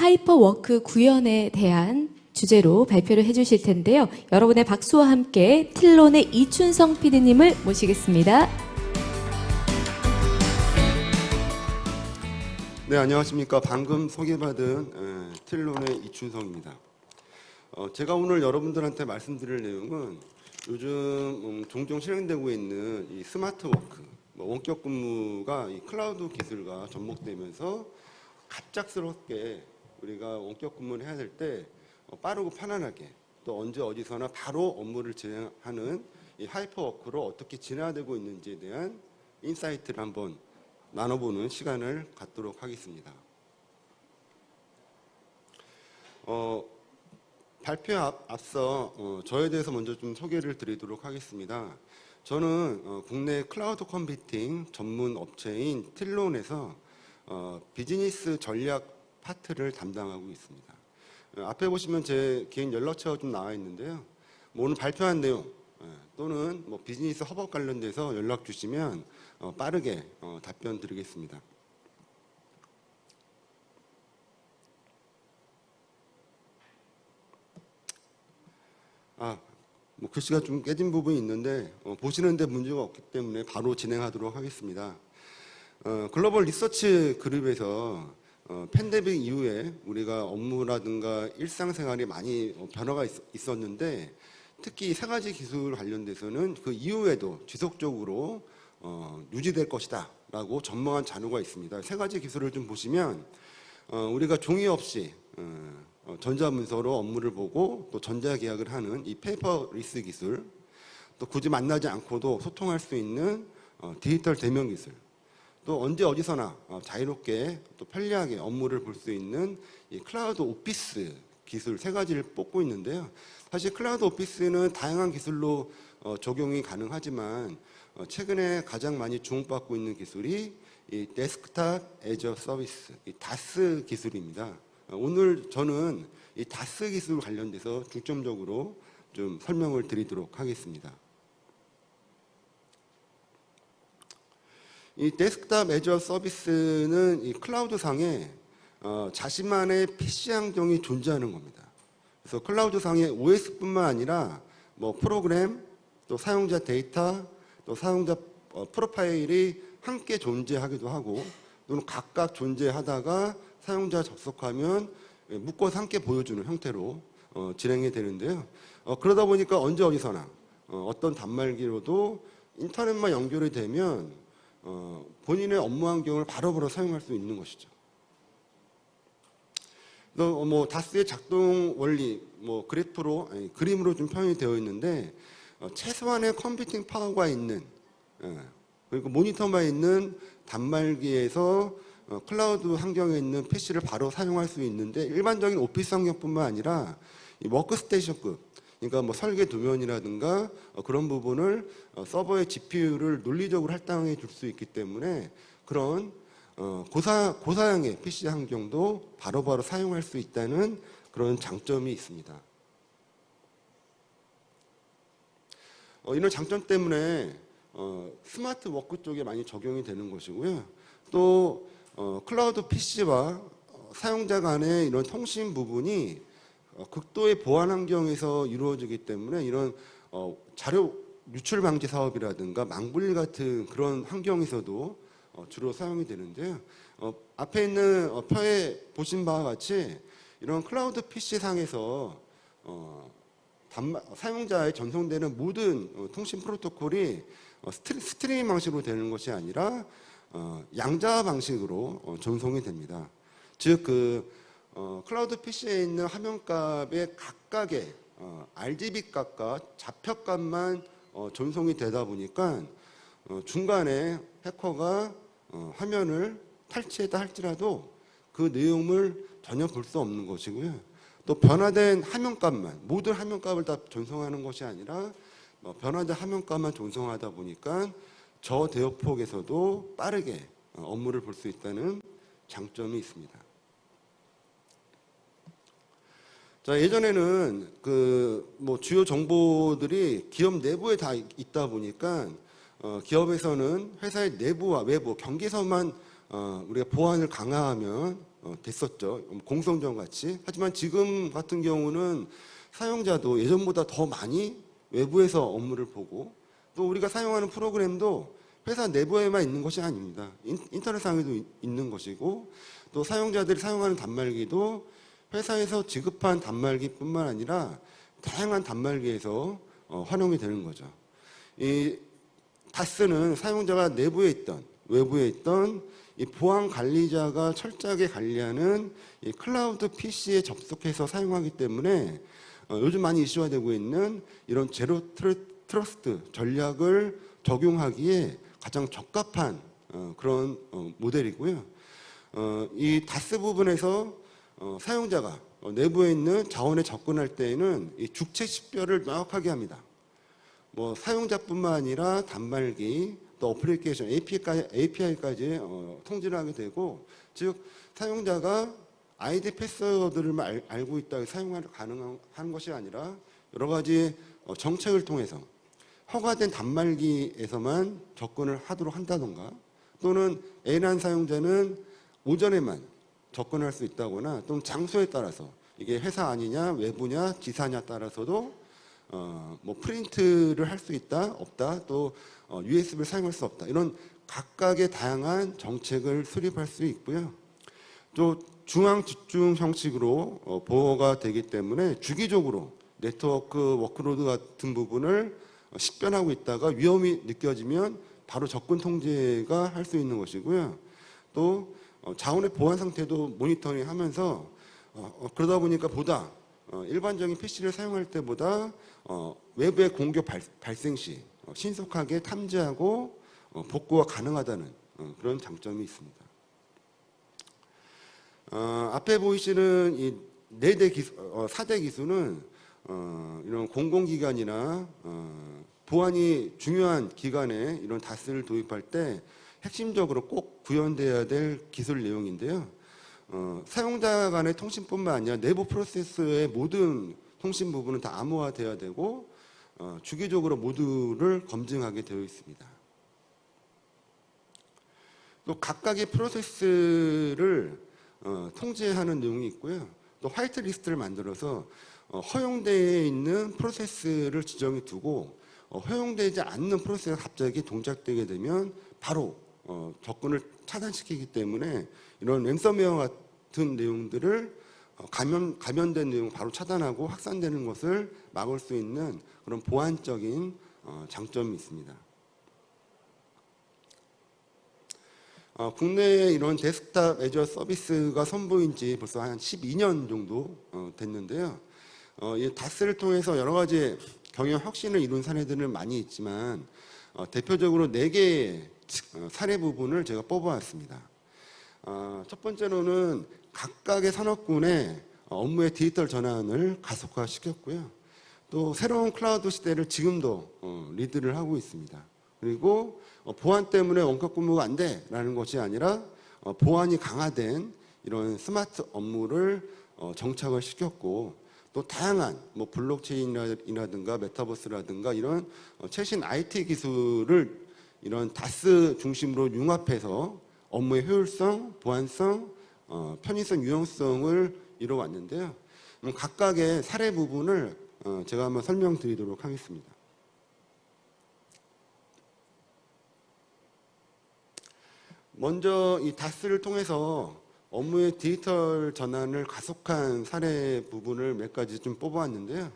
하이퍼워크 구현에 대한 주제로 발표를 해주실 텐데요. 여러분의 박수와 함께 틸론의 이춘성 PD님을 모시겠습니다. 네, 안녕하십니까. 방금 소개받은 틸론의 이춘성입니다. 제가 오늘 여러분들한테 말씀드릴 내용은 요즘 종종 실행되고 있는 이 스마트워크, 원격 근무가 이 클라우드 기술과 접목되면서 갑작스럽게 우리가 원격 근무를 해야 될 때 빠르고 편안하게 또 언제 어디서나 바로 업무를 진행하는 이 하이퍼워크로 어떻게 진화되고 있는지에 대한 인사이트를 한번 나눠보는 시간을 갖도록 하겠습니다. 발표에 앞서 저에 대해서 먼저 좀 소개를 드리도록 하겠습니다. 저는 국내 클라우드 컴퓨팅 전문 업체인 틸론에서 비즈니스 전략 파트를 담당하고 있습니다. 앞에 보시면 제 개인 연락처가 좀 나와 있는데요. 오늘 발표한 내용 또는 비즈니스 협업 관련돼서 연락 주시면 빠르게 답변 드리겠습니다. 글씨가 좀 깨진 부분이 있는데 보시는데 문제가 없기 때문에 바로 진행하도록 하겠습니다. 글로벌 리서치 그룹에서 팬데믹 이후에 우리가 업무라든가 일상생활이 많이 변화가 있었는데 특히 세 가지 기술 관련돼서는 그 이후에도 지속적으로 유지될 것이다 라고 전망한 자료가 있습니다. 세 가지 기술을 좀 보시면 우리가 종이 없이 전자문서로 업무를 보고 또 전자계약을 하는 이 페이퍼리스 기술, 또 굳이 만나지 않고도 소통할 수 있는 디지털 대면 기술, 또 언제 어디서나 자유롭게 또 편리하게 업무를 볼 수 있는 이 클라우드 오피스 기술 세 가지를 뽑고 있는데요. 사실 클라우드 오피스는 다양한 기술로 적용이 가능하지만 최근에 가장 많이 주목받고 있는 기술이 이 데스크탑 애저 서비스, 이 다스 기술입니다. 오늘 저는 이 다스 기술 관련돼서 중점적으로 좀 설명을 드리도록 하겠습니다. 이 데스크탑 애저 서비스는 이 클라우드 상에 자신만의 PC 환경이 존재하는 겁니다. 그래서 클라우드 상에 OS뿐만 아니라 프로그램, 또 사용자 데이터, 또 사용자 프로파일이 함께 존재하기도 하고 또는 각각 존재하다가 사용자 접속하면 묶어서 함께 보여주는 형태로 진행이 되는데요. 그러다 보니까 언제 어디서나 어떤 단말기로도 인터넷만 연결이 되면 본인의 업무 환경을 바로바로 사용할 수 있는 것이죠. 다스의 작동 원리 그래프로 그림으로 좀 표현이 되어 있는데 최소한의 컴퓨팅 파워가 있는 그리고 모니터만 있는 단말기에서 클라우드 환경에 있는 PC를 바로 사용할 수 있는데 일반적인 오피스 환경뿐만 아니라 이 워크스테이션급 그러니까 설계 도면이라든가 그런 부분을 서버의 GPU를 논리적으로 할당해 줄 수 있기 때문에 그런 고사양의 PC 환경도 바로바로 사용할 수 있다는 그런 장점이 있습니다. 이런 장점 때문에 스마트 워크 쪽에 많이 적용이 되는 것이고요. 또 클라우드 PC와 사용자 간의 이런 통신 부분이 극도의 보안 환경에서 이루어지기 때문에 이런 자료 유출 방지 사업이라든가 망분리 같은 그런 환경에서도 주로 사용이 되는데요. 앞에 있는 표에 보신 바와 같이 이런 클라우드 PC 상에서 사용자에 전송되는 모든 통신 프로토콜이 스트리밍 방식으로 되는 것이 아니라 양자 방식으로 전송이 됩니다. 즉 클라우드 PC에 있는 화면값의 각각의 RGB 값과 좌표값만 전송이 되다 보니까 중간에 해커가 화면을 탈취했다 할지라도 그 내용을 전혀 볼 수 없는 것이고요. 또 변화된 화면값만 모든 화면값을 다 전송하는 것이 아니라 변화된 화면값만 전송하다 보니까 저대역폭에서도 빠르게 업무를 볼 수 있다는 장점이 있습니다. 자, 예전에는 주요 정보들이 기업 내부에 다 있다 보니까 기업에서는 회사의 내부와 외부 경계선만 우리가 보안을 강화하면 됐었죠. 공성전 같이. 하지만 지금 같은 경우는 사용자도 예전보다 더 많이 외부에서 업무를 보고 또 우리가 사용하는 프로그램도 회사 내부에만 있는 것이 아닙니다. 인터넷상에도 있는 것이고 또 사용자들이 사용하는 단말기도 회사에서 지급한 단말기뿐만 아니라 다양한 단말기에서 활용이 되는 거죠. 이 다스는 사용자가 내부에 있던 외부에 있던 이 보안 관리자가 철저하게 관리하는 이 클라우드 PC에 접속해서 사용하기 때문에 요즘 많이 이슈화되고 있는 이런 제로 트러스트 전략을 적용하기에 가장 적합한 그런 모델이고요. 이 다스 부분에서 사용자가 내부에 있는 자원에 접근할 때에는 이 주체 식별을 명확하게 합니다. 뭐 사용자뿐만 아니라 단말기 또 어플리케이션 API까지 통지를 하게 되고 즉 사용자가 아이디 패스워드를 알고 있다 사용을 가능한 것이 아니라 여러 가지 정책을 통해서 허가된 단말기에서만 접근을 하도록 한다던가 또는 A라는 사용자는 오전에만 접근할 수 있다거나 또는 장소에 따라서 이게 회사 아니냐 외부냐 지사냐 따라서도 뭐 프린트를 할 수 있다 없다 또 USB를 사용할 수 없다 이런 각각의 다양한 정책을 수립할 수 있고요. 또 중앙 집중 형식으로 보호가 되기 때문에 주기적으로 네트워크 워크로드 같은 부분을 식별하고 있다가 위험이 느껴지면 바로 접근 통제가 할 수 있는 것이고요. 또 자원의 보안 상태도 모니터링하면서 그러다 보니까 보다 일반적인 PC를 사용할 때보다 외부의 공격 발생 시 신속하게 탐지하고 복구가 가능하다는 그런 장점이 있습니다. 앞에 보이시는 이 4대 기술은 이런 공공기관이나 보안이 중요한 기관에 이런 다스를 도입할 때 핵심적으로 꼭 구현돼야 될 기술 내용인데요. 사용자 간의 통신뿐만 아니라 내부 프로세스의 모든 통신 부분은 다 암호화돼야 되고 주기적으로 모두를 검증하게 되어 있습니다. 또 각각의 프로세스를 통제하는 내용이 있고요. 또 화이트 리스트를 만들어서 허용되어 있는 프로세스를 지정해 두고 허용되지 않는 프로세스가 갑자기 동작되게 되면 바로 접근을 차단시키기 때문에 이런 랜섬웨어 같은 내용들을 감염된 내용 바로 차단하고 확산되는 것을 막을 수 있는 그런 보안적인 장점이 있습니다. 국내에 이런 데스크탑 애저 서비스가 선보인 지 벌써 한 12년 정도 됐는데요. 이 다스를 통해서 여러 가지 경영 혁신을 이룬 사례들은 많이 있지만 대표적으로 4개의 사례 부분을 제가 뽑아왔습니다. 첫 번째로는 각각의 산업군의 업무의 디지털 전환을 가속화시켰고요. 또 새로운 클라우드 시대를 지금도 리드를 하고 있습니다. 그리고 보안 때문에 원격 근무가 안 돼라는 것이 아니라 보안이 강화된 이런 스마트 업무를 정착을 시켰고 또 다양한 뭐 블록체인이라든가 메타버스라든가 이런 최신 IT 기술을 이런 다스 중심으로 융합해서 업무의 효율성, 보안성, 편의성, 유용성을 이뤄왔는데요. 각각의 사례 부분을 제가 한번 설명드리도록 하겠습니다. 먼저 이 다스를 통해서 업무의 디지털 전환을 가속한 사례 부분을 몇 가지 좀 뽑아왔는데요.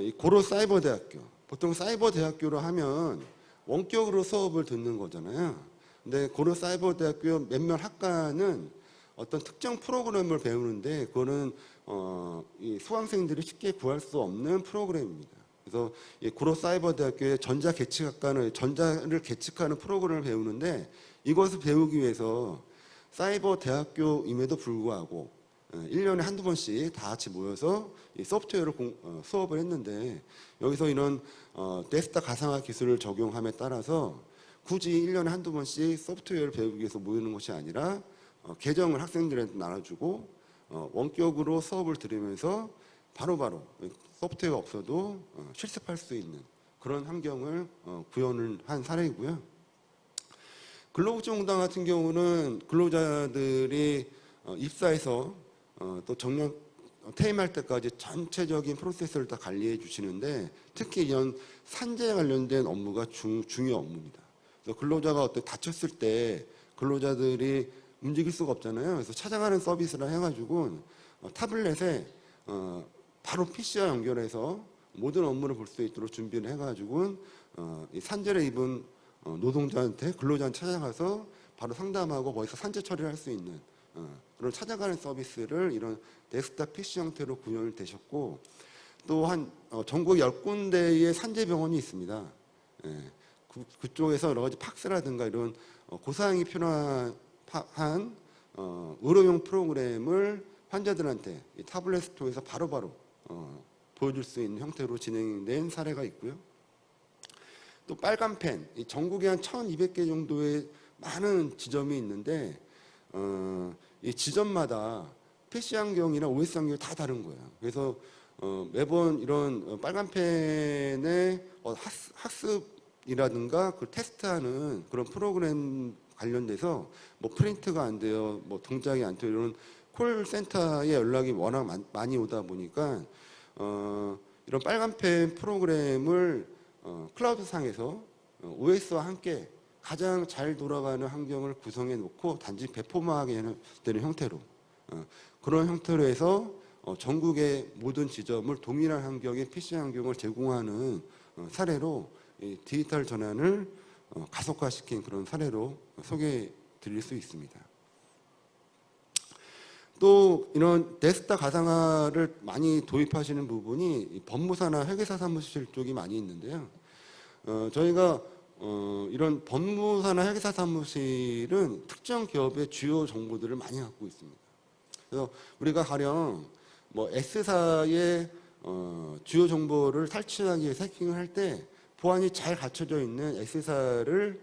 이 고로 사이버대학교, 보통 사이버대학교로 하면 원격으로 수업을 듣는 거잖아요. 근데 고로 사이버대학교 몇몇 학과는 어떤 특정 프로그램을 배우는데 그거는 이 수강생들이 쉽게 구할 수 없는 프로그램입니다. 그래서 이 고로 사이버대학교의 전자계측학과는 전자를 계측하는 프로그램을 배우는데 이것을 배우기 위해서 사이버 대학교임에도 불구하고 1년에 한두 번씩 다 같이 모여서 이 소프트웨어를 수업을 했는데 여기서 이런 데스크탑 가상화 기술을 적용함에 따라서 굳이 1년에 한두 번씩 소프트웨어를 배우기 위해서 모이는 것이 아니라 계정을 학생들한테 나눠주고 원격으로 수업을 들으면서 바로바로 소프트웨어가 없어도 실습할 수 있는 그런 환경을 구현을 한 사례이고요. 근로복지공단 같은 경우는 근로자들이 입사해서 또 정년 퇴임할 때까지 전체적인 프로세스를 다 관리해 주시는데 특히 이런 산재 관련된 업무가 중요 업무입니다. 그래서 근로자가 어떤 다쳤을 때 근로자들이 움직일 수가 없잖아요. 그래서 찾아가는 서비스를 해가지고 타블렛에 바로 PC와 연결해서 모든 업무를 볼 수 있도록 준비를 해가지고 이 산재를 입은 노동자한테 근로자한테 찾아가서 바로 상담하고 거기서 산재 처리를 할 수 있는 그런 찾아가는 서비스를 이런 데스크탑 PC 형태로 구현을 되셨고 또 한 전국 10군데의 산재병원이 있습니다. 예, 그쪽에서 여러 가지 팍스라든가 이런 고사양이 필요한 의료용 프로그램을 환자들한테 이 타블렛을 통해서 바로바로 보여줄 수 있는 형태로 진행된 사례가 있고요. 또 빨간 펜, 이 전국에 한 1,200개 정도의 많은 지점이 있는데 이 지점마다 PC 환경이나 OS 환경이 다 다른 거예요. 그래서 매번 이런 빨간 펜의 학습이라든가 그 테스트하는 그런 프로그램 관련돼서 뭐 프린트가 안 돼요, 뭐 동작이 안 돼요 이런 콜센터에 연락이 워낙 많이 오다 보니까 이런 빨간 펜 프로그램을 클라우드 상에서 OS와 함께 가장 잘 돌아가는 환경을 구성해 놓고 단지 배포만 하게 되는 형태로 그런 형태로 해서 전국의 모든 지점을 동일한 환경의 PC 환경을 제공하는 사례로 디지털 전환을 가속화시킨 그런 사례로 소개해 드릴 수 있습니다. 또 이런 데스크탑 가상화를 많이 도입하시는 부분이 법무사나 회계사 사무실 쪽이 많이 있는데요. 저희가 이런 법무사나 회계사 사무실은 특정 기업의 주요 정보들을 많이 갖고 있습니다. 그래서 우리가 가령 뭐 S사의 주요 정보를 탈취하기 위해서 해킹을 할 때 보안이 잘 갖춰져 있는 S사를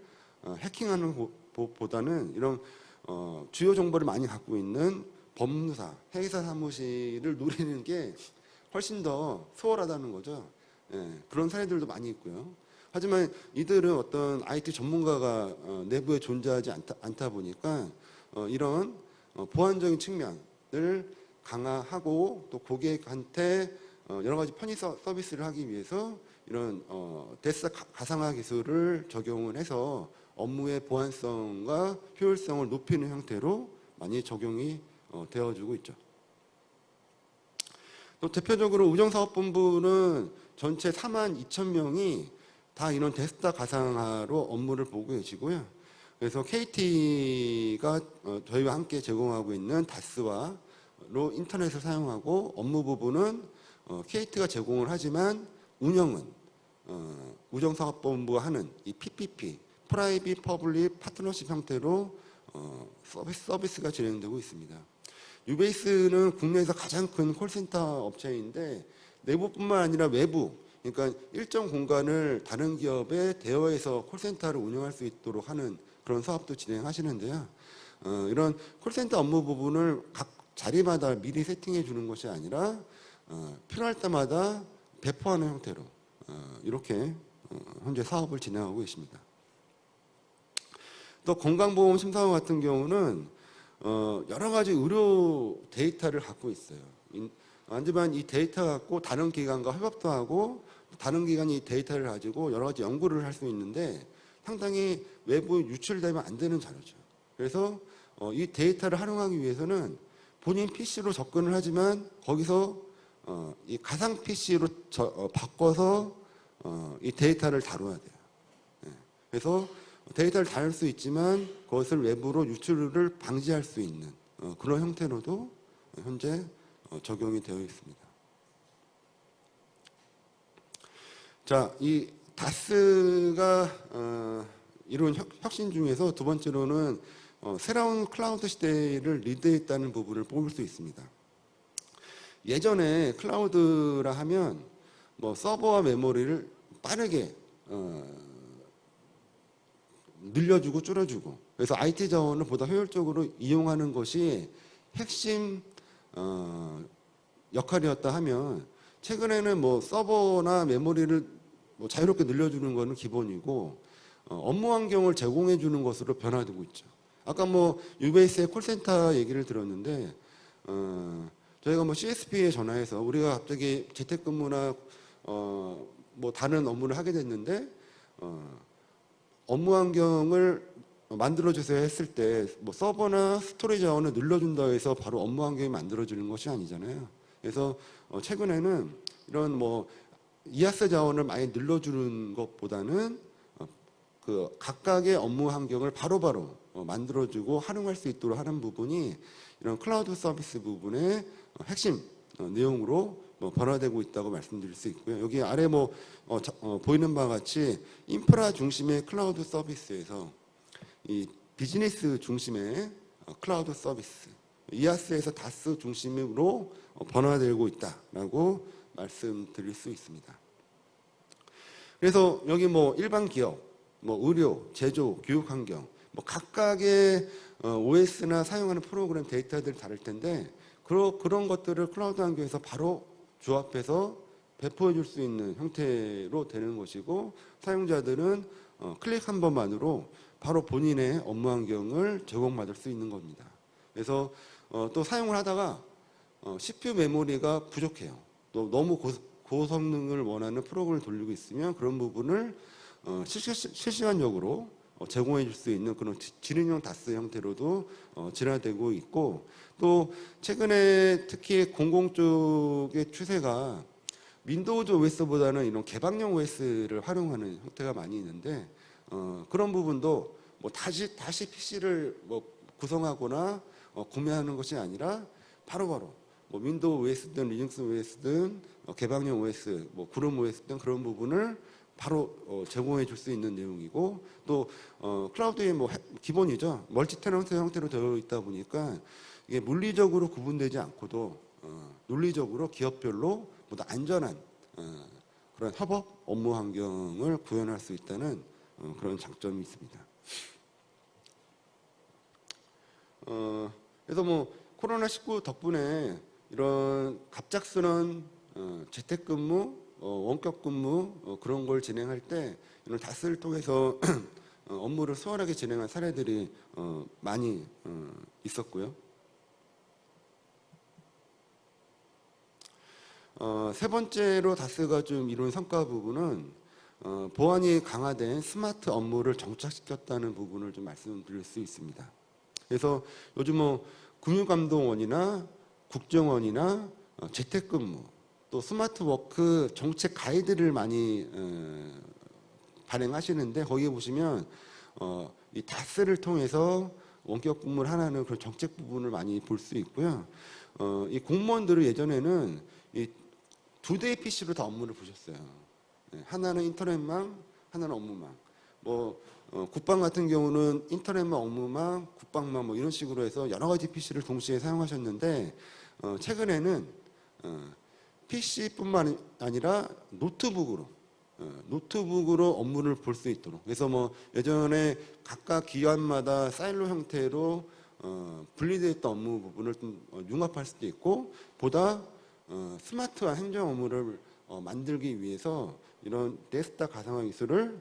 해킹하는 보다는 이런 주요 정보를 많이 갖고 있는 법무사, 회계사 사무실을 노리는 게 훨씬 더 수월하다는 거죠. 예, 그런 사례들도 많이 있고요. 하지만 이들은 어떤 IT 전문가가 내부에 존재하지 않다 보니까 이런 보안적인 측면을 강화하고 또 고객한테 여러 가지 편의 서비스를 하기 위해서 이런 데스크탑 가상화 기술을 적용을 해서 업무의 보안성과 효율성을 높이는 형태로 많이 적용이 되어주고 있죠. 또 대표적으로 우정사업본부는 전체 42,000명이 다 이런 데스크탑 가상화로 업무를 보고 계시고요. 그래서 KT가 저희와 함께 제공하고 있는 다스와로 인터넷을 사용하고 업무 부분은 KT가 제공을 하지만 운영은 우정사업본부가 하는 이 PPP, 프라이빗 퍼블릭 파트너십 형태로 서비스가 진행되고 있습니다. 유베이스는 국내에서 가장 큰 콜센터 업체인데 내부뿐만 아니라 외부, 그러니까 일정 공간을 다른 기업에 대여해서 콜센터를 운영할 수 있도록 하는 그런 사업도 진행하시는데요. 이런 콜센터 업무 부분을 각 자리마다 미리 세팅해 주는 것이 아니라 필요할 때마다 배포하는 형태로 이렇게 현재 사업을 진행하고 있습니다. 또 건강보험심사원 같은 경우는 여러 가지 의료 데이터를 갖고 있어요. 하지만 이 데이터 갖고 다른 기관과 협업도 하고 다른 기관이 이 데이터를 가지고 여러 가지 연구를 할 수 있는데 상당히 외부 유출되면 안 되는 자료죠. 그래서 이 데이터를 활용하기 위해서는 본인 PC로 접근을 하지만 거기서 이 가상 PC로 바꿔서 이 데이터를 다뤄야 돼요. 그래서 데이터를 다룰 수 있지만 그것을 외부로 유출을 방지할 수 있는 그런 형태로도 현재 적용이 되어 있습니다. 자, 이 다스가 이룬 혁신 중에서 두 번째로는 새로운 클라우드 시대를 리드했다는 부분을 뽑을 수 있습니다. 예전에 클라우드라 하면 뭐 서버와 메모리를 빠르게 늘려주고 줄여주고 그래서 IT 자원을 보다 효율적으로 이용하는 것이 핵심 역할이었다 하면 최근에는 뭐 서버나 메모리를 뭐 자유롭게 늘려주는 것은 기본이고 업무 환경을 제공해 주는 것으로 변화되고 있죠. 아까 뭐 유베이스의 콜센터 얘기를 들었는데 저희가 뭐 CSP에 전화해서 우리가 갑자기 재택근무나 뭐 다른 업무를 하게 됐는데 업무 환경을 만들어 주세요 했을 때 뭐 서버나 스토리지 자원을 늘려준다 해서 바로 업무 환경이 만들어지는 것이 아니잖아요. 그래서 최근에는 이런 뭐 이아스 자원을 많이 늘려주는 것보다는 그 각각의 업무 환경을 바로바로 만들어주고 활용할 수 있도록 하는 부분이 이런 클라우드 서비스 부분의 핵심 내용으로 변화되고 있다고 말씀드릴 수 있고요. 여기 아래 보이는 바와 같이 인프라 중심의 클라우드 서비스에서 이 비즈니스 중심의 클라우드 서비스, 이아스에서 다스 중심으로 변화되고 있다라고 말씀드릴 수 있습니다. 그래서 여기 뭐 일반 기업, 뭐 의료, 제조, 교육 환경, 뭐 각각의 OS나 사용하는 프로그램 데이터들이 다를 텐데 그런 것들을 클라우드 환경에서 바로 조합해서 배포해 줄 수 있는 형태로 되는 것이고 사용자들은 클릭 한 번만으로 바로 본인의 업무 환경을 제공받을 수 있는 겁니다. 그래서 또 사용을 하다가 CPU 메모리가 부족해요. 또 너무 고성능을 원하는 프로그램을 돌리고 있으면 그런 부분을 실시간적으로 제공해 줄 수 있는 그런 지능형 다스 형태로도 진화되고 있고 또 최근에 특히 공공 쪽의 추세가 윈도우즈 OS보다는 이런 개방형 OS를 활용하는 형태가 많이 있는데 그런 부분도 뭐 다시 PC를 뭐 구성하거나 구매하는 것이 아니라 바로바로 뭐 윈도우 OS든 리눅스 OS든 개방형 OS, 뭐 구름 OS 등 그런 부분을 바로 제공해 줄 수 있는 내용이고 또 클라우드의 뭐 기본이죠. 멀티 테넌트 형태로 되어 있다 보니까 이게 물리적으로 구분되지 않고도 논리적으로 기업별로 보다 안전한 그런 협업 업무 환경을 구현할 수 있다는 그런 장점이 있습니다. 그래서 뭐 코로나19 덕분에 이런 갑작스런 재택근무, 원격근무 그런 걸 진행할 때 이런 다스를 통해서 업무를 수월하게 진행한 사례들이 많이 있었고요. 세 번째로 다스가 좀 이룬 성과 부분은 보안이 강화된 스마트 업무를 정착시켰다는 부분을 좀 말씀드릴 수 있습니다. 그래서 요즘 뭐 금융감독원이나 국정원이나 재택근무 또 스마트워크 정책 가이드를 많이 발행하시는데 거기에 보시면 이 다스를 통해서 원격 근무를 하는 그런 정책 부분을 많이 볼 수 있고요. 이 공무원들은 예전에는 이 두 대의 PC로 다 업무를 보셨어요. 하나는 인터넷망, 하나는 업무망. 뭐 국방 같은 경우는 인터넷망, 업무망, 국방망 뭐 이런 식으로 해서 여러 가지 PC를 동시에 사용하셨는데 최근에는 PC뿐만 아니라 노트북으로 업무를 볼 수 있도록. 그래서 뭐 예전에 각각 기관마다 사일로 형태로 분리되어 있던 업무 부분을 좀 융합할 수도 있고 보다 스마트한 행정 업무를 만들기 위해서 이런 데스크탑 가상화 기술을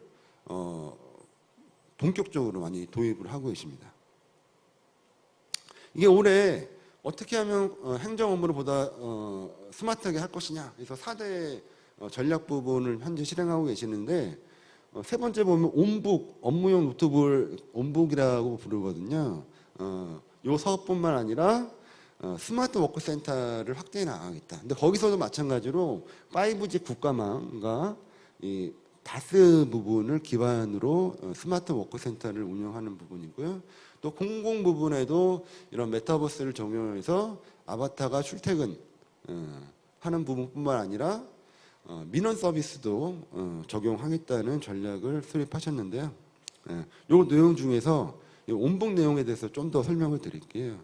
본격적으로 많이 도입을 하고 계십니다. 이게 올해 어떻게 하면 행정 업무를 보다 스마트하게 할 것이냐. 그래서 4대 전략 부분을 현재 실행하고 계시는데 세 번째 보면 온북, 업무용 노트북을 온북이라고 부르거든요. 이 사업뿐만 아니라 스마트 워크 센터를 확대해 나가겠다. 근데 거기서도 마찬가지로 5G 국가망과 이 다스 부분을 기반으로 스마트 워크 센터를 운영하는 부분이고요. 또 공공 부분에도 이런 메타버스를 적용해서 아바타가 출퇴근 하는 부분뿐만 아니라 민원 서비스도 적용하겠다는 전략을 수립하셨는데요. 이 내용 중에서 이 온북 내용에 대해서 좀 더 설명을 드릴게요.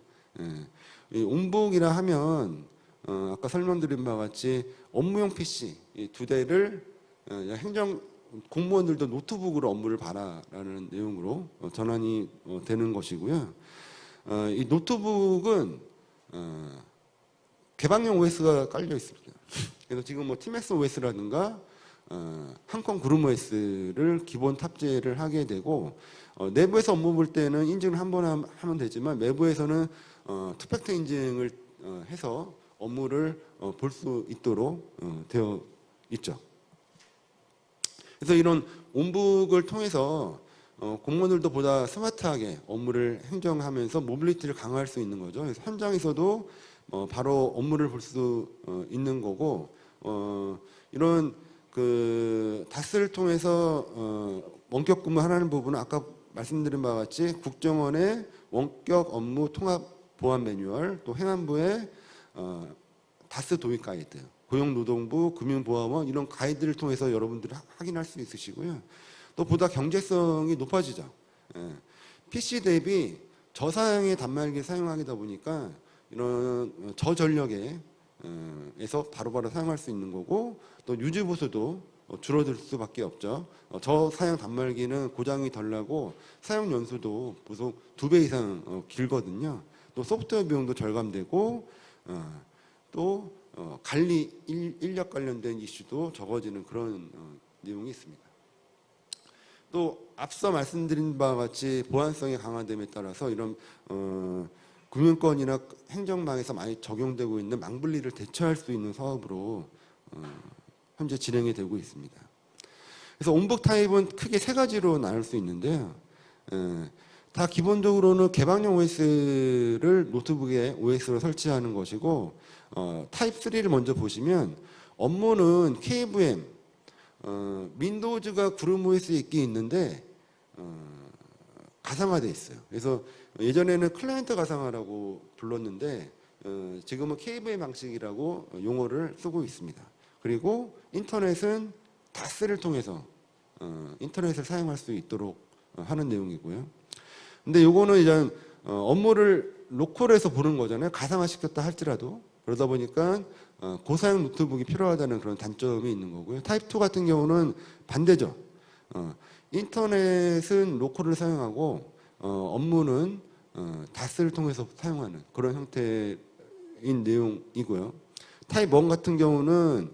이 온북이라 하면 아까 설명드린 바와 같이 업무용 PC 이 두 대를 행정 공무원들도 노트북으로 업무를 봐라라는 내용으로 전환이 되는 것이고요. 이 노트북은 개방형 OS가 깔려 있습니다. 그래서 지금 뭐 TMS OS라든가 한컴 그루머S를 기본 탑재를 하게 되고 내부에서 업무 볼 때는 인증을 한 번 하면 되지만 외부에서는 투팩터 인증을 해서 업무를 볼 수 있도록 되어 있죠. 그래서 이런 온북을 통해서 공무원들도 보다 스마트하게 업무를 행정하면서 모빌리티를 강화할 수 있는 거죠. 그래서 현장에서도 바로 업무를 볼 수 있는 거고 이런 그 다스를 통해서 원격 근무하라는 부분은 아까 말씀드린 바와 같이 국정원의 원격 업무 통합 보안 매뉴얼, 또 행안부의 다스 도입 가이드, 고용노동부, 금융보안원 이런 가이드를 통해서 여러분들이 확인할 수 있으시고요. 또 보다 경제성이 높아지죠. PC 대비 저사양의 단말기 사용하다 보니까 이런 저전력에 에서 바로바로 사용할 수 있는 거고 또 유지 보수도 줄어들 수밖에 없죠. 저사양 단말기는 고장이 덜 나고 사용 연수도 보통 2배 이상 길거든요. 또 소프트웨어 비용도 절감되고 또 관리 인력 관련된 이슈도 적어지는 그런 내용이 있습니다. 또 앞서 말씀드린 바와 같이 보안성이 강화됨에 따라서 이런 금융권이나 행정망에서 많이 적용되고 있는 망분리를 대처할 수 있는 사업으로 현재 진행이 되고 있습니다. 그래서 온북 타입은 크게 3가지로 나눌 수 있는데요. 다 기본적으로는 개방형 OS를 노트북에 OS로 설치하는 것이고 타입 3를 먼저 보시면 업무는 KVM, 윈도우즈가 그룹 OS에 있긴 있는데 가상화되어 있어요. 그래서 예전에는 클라이언트 가상화라고 불렀는데 지금은 KVM 방식이라고 용어를 쓰고 있습니다. 그리고 인터넷은 다스를 통해서 인터넷을 사용할 수 있도록 하는 내용이고요. 근데 요거는 이제 업무를 로컬에서 보는 거잖아요. 가상화 시켰다 할지라도. 그러다 보니까 고사양 노트북이 필요하다는 그런 단점이 있는 거고요. 타입 2 같은 경우는 반대죠. 인터넷은 로컬을 사용하고 업무는 다스를 통해서 사용하는 그런 형태인 내용이고요. 타입 1 같은 경우는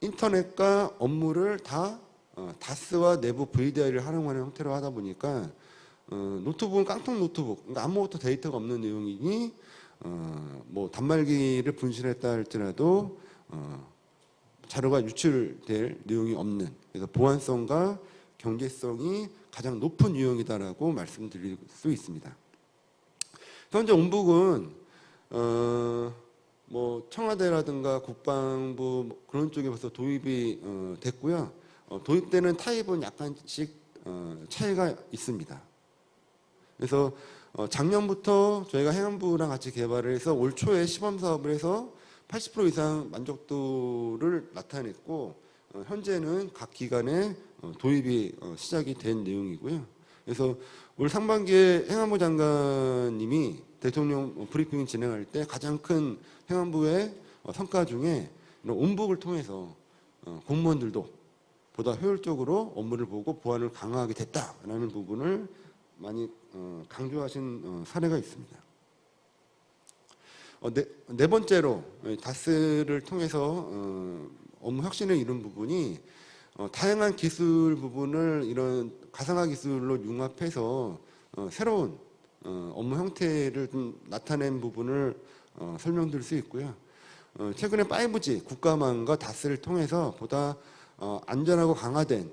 인터넷과 업무를 다 다스와 내부 VDI를 활용하는 형태로 하다 보니까 노트북은 깡통 노트북, 그러니까 아무것도 데이터가 없는 내용이니 뭐 단말기를 분실했다 할지라도 자료가 유출될 내용이 없는, 그래서 보안성과 경제성이 가장 높은 유형이다라고 말씀드릴 수 있습니다. 현재 온북은 뭐 청와대라든가 국방부 뭐 그런 쪽에 벌써 도입이 됐고요. 도입되는 타입은 약간씩 차이가 있습니다. 그래서 작년부터 저희가 행안부랑 같이 개발을 해서 올 초에 시범 사업을 해서 80% 이상 만족도를 나타냈고 현재는 각 기관에 도입이 시작이 된 내용이고요. 그래서 올 상반기에 행안부 장관님이 대통령 브리핑 진행할 때 가장 큰 행안부의 성과 중에 온북을 통해서 공무원들도 보다 효율적으로 업무를 보고 보안을 강화하게 됐다라는 부분을 많이 강조하신 사례가 있습니다. 네 번째로 다스를 통해서 업무 혁신을 이룬 부분이 다양한 기술 부분을 이런 가상화 기술로 융합해서 새로운 업무 형태를 좀 나타낸 부분을 설명드릴 수 있고요. 최근에 5G 국가망과 다스를 통해서 보다 안전하고 강화된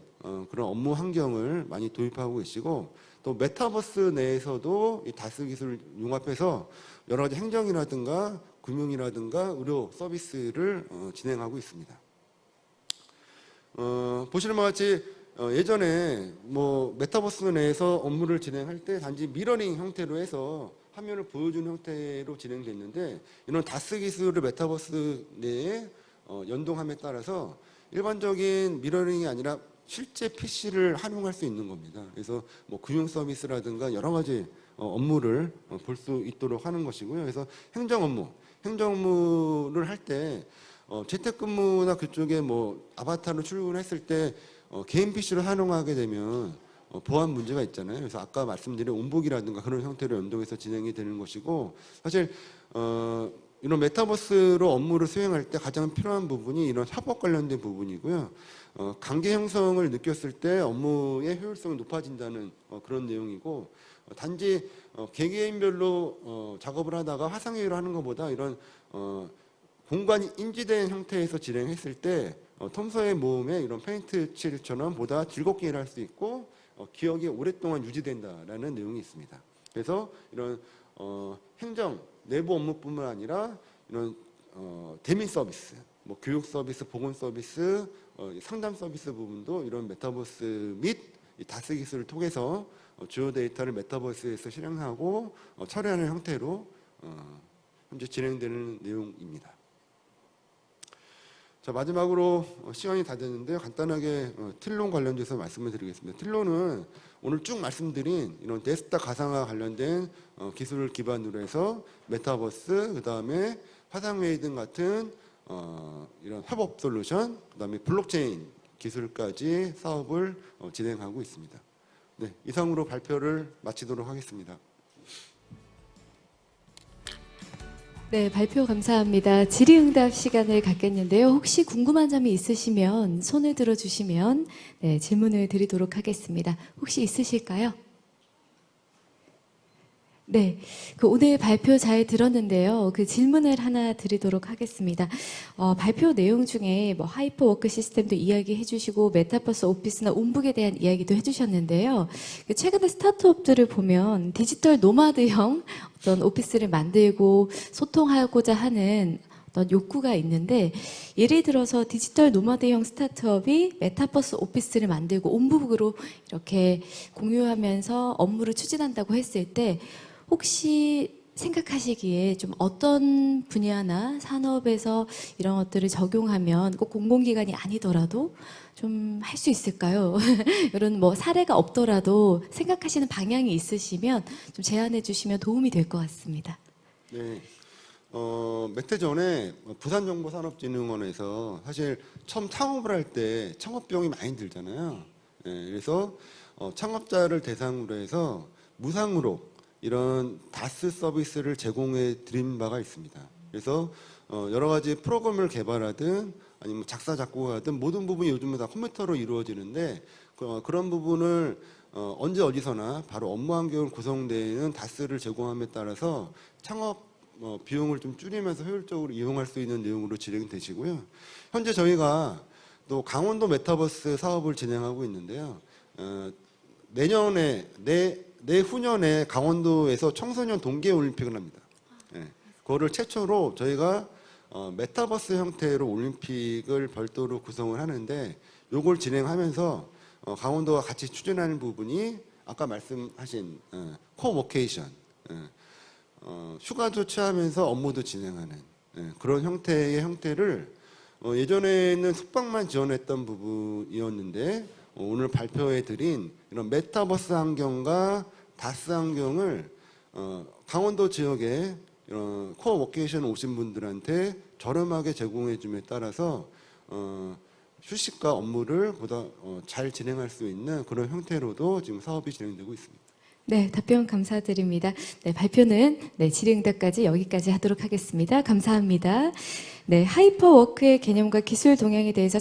그런 업무 환경을 많이 도입하고 계시고, 또 메타버스 내에서도 이 다스 기술을 융합해서 여러 가지 행정이라든가 금융이라든가 의료 서비스를 진행하고 있습니다. 보시는 바와 같이 예전에 뭐 메타버스 내에서 업무를 진행할 때 단지 미러링 형태로 해서 화면을 보여주는 형태로 진행됐는데, 이런 다스 기술을 메타버스 내에 연동함에 따라서 일반적인 미러링이 아니라 실제 PC를 활용할 수 있는 겁니다. 그래서 뭐 금융 서비스라든가 여러 가지 업무를 볼 수 있도록 하는 것이고요. 그래서 행정 업무를 할 때 재택근무나 그쪽에 뭐 아바타로 출근했을 때 개인 PC를 활용하게 되면 보안 문제가 있잖아요. 그래서 아까 말씀드린 온북이라든가 그런 형태로 연동해서 진행이 되는 것이고, 사실 이런 메타버스로 업무를 수행할 때 가장 필요한 부분이 이런 협업 관련된 부분이고요. 관계 형성을 느꼈을 때 업무의 효율성이 높아진다는 그런 내용이고, 단지 개개인별로 작업을 하다가 화상회의를 하는 것보다 이런 공간이 인지된 형태에서 진행했을 때 톰소의 모험에 이런 페인트 칠처럼 보다 즐겁게 일할 수 있고 기억이 오랫동안 유지된다라는 내용이 있습니다. 그래서 이런 행정 내부 업무뿐만 아니라 이런 대민 서비스, 뭐 교육 서비스, 보건 서비스, 상담 서비스 부분도 이런 메타버스 및 다스 기술을 통해서 주요 데이터를 메타버스에서 실행하고 처리하는 형태로 현재 진행되는 내용입니다. 자, 마지막으로 시간이 다 됐는데 간단하게 틸론 관련돼서 말씀을 드리겠습니다. 틸론은 오늘 쭉 말씀드린 이런 데스크탑 가상화 관련된 기술을 기반으로 해서 메타버스, 그 다음에 화상회의 등 같은 이런 협업 솔루션, 그 다음에 블록체인 기술까지 사업을 진행하고 있습니다. 네, 이상으로 발표를 마치도록 하겠습니다. 네, 발표 감사합니다. 질의응답 시간을 갖겠는데요. 혹시 궁금한 점이 있으시면 손을 들어주시면 네, 질문을 드리도록 하겠습니다. 혹시 있으실까요? 네, 오늘 발표 잘 들었는데요. 그 질문을 하나 드리도록 하겠습니다. 발표 내용 중에 뭐 하이퍼워크 시스템도 이야기해 주시고 메타버스 오피스나 온북에 대한 이야기도 해주셨는데요. 최근에 스타트업들을 보면 디지털 노마드형 어떤 오피스를 만들고 소통하고자 하는 어떤 욕구가 있는데, 예를 들어서 디지털 노마드형 스타트업이 메타버스 오피스를 만들고 온북으로 이렇게 공유하면서 업무를 추진한다고 했을 때 혹시 생각하시기에 좀 어떤 분야나 산업에서 이런 것들을 적용하면 꼭 공공기관이 아니더라도 좀 할 수 있을까요? 이런 뭐 사례가 없더라도 생각하시는 방향이 있으시면 좀 제안해 주시면 도움이 될 것 같습니다. 네. 몇 해 전에 부산정보산업진흥원에서 사실 처음 창업을 할 때 창업 비용이 많이 들잖아요. 네, 그래서 창업자를 대상으로 해서 무상으로 이런 다스 서비스를 제공해 드린 바가 있습니다. 그래서 여러 가지 프로그램을 개발하든 아니면 작사 작곡하든 모든 부분이 요즘은 다 컴퓨터로 이루어지는데 그런 부분을 언제 어디서나 바로 업무 환경을 구성되는 다스를 제공함에 따라서 창업 비용을 좀 줄이면서 효율적으로 이용할 수 있는 내용으로 진행되시고요. 현재 저희가 또 강원도 메타버스 사업을 진행하고 있는데요. 내후년에 강원도에서 청소년 동계올림픽을 합니다. 네. 그거를 최초로 저희가 메타버스 형태로 올림픽을 별도로 구성을 하는데, 요걸 진행하면서 강원도가 같이 추진하는 부분이 아까 말씀하신 코워케이션, 휴가도 취하면서 업무도 진행하는 그런 형태를 예전에는 숙박만 지원했던 부분이었는데 오늘 발표해드린 이런 메타버스 환경과 다스 환경을 강원도 지역에 이런 코어 워케이션 오신 분들한테 저렴하게 제공해줌에 따라서 휴식과 업무를 보다 잘 진행할 수 있는 그런 형태로도 지금 사업이 진행되고 있습니다. 네, 답변 감사드립니다. 네, 발표는 질의응답까지 여기까지 하도록 하겠습니다. 감사합니다. 네, 하이퍼워크의 개념과 기술 동향에 대해서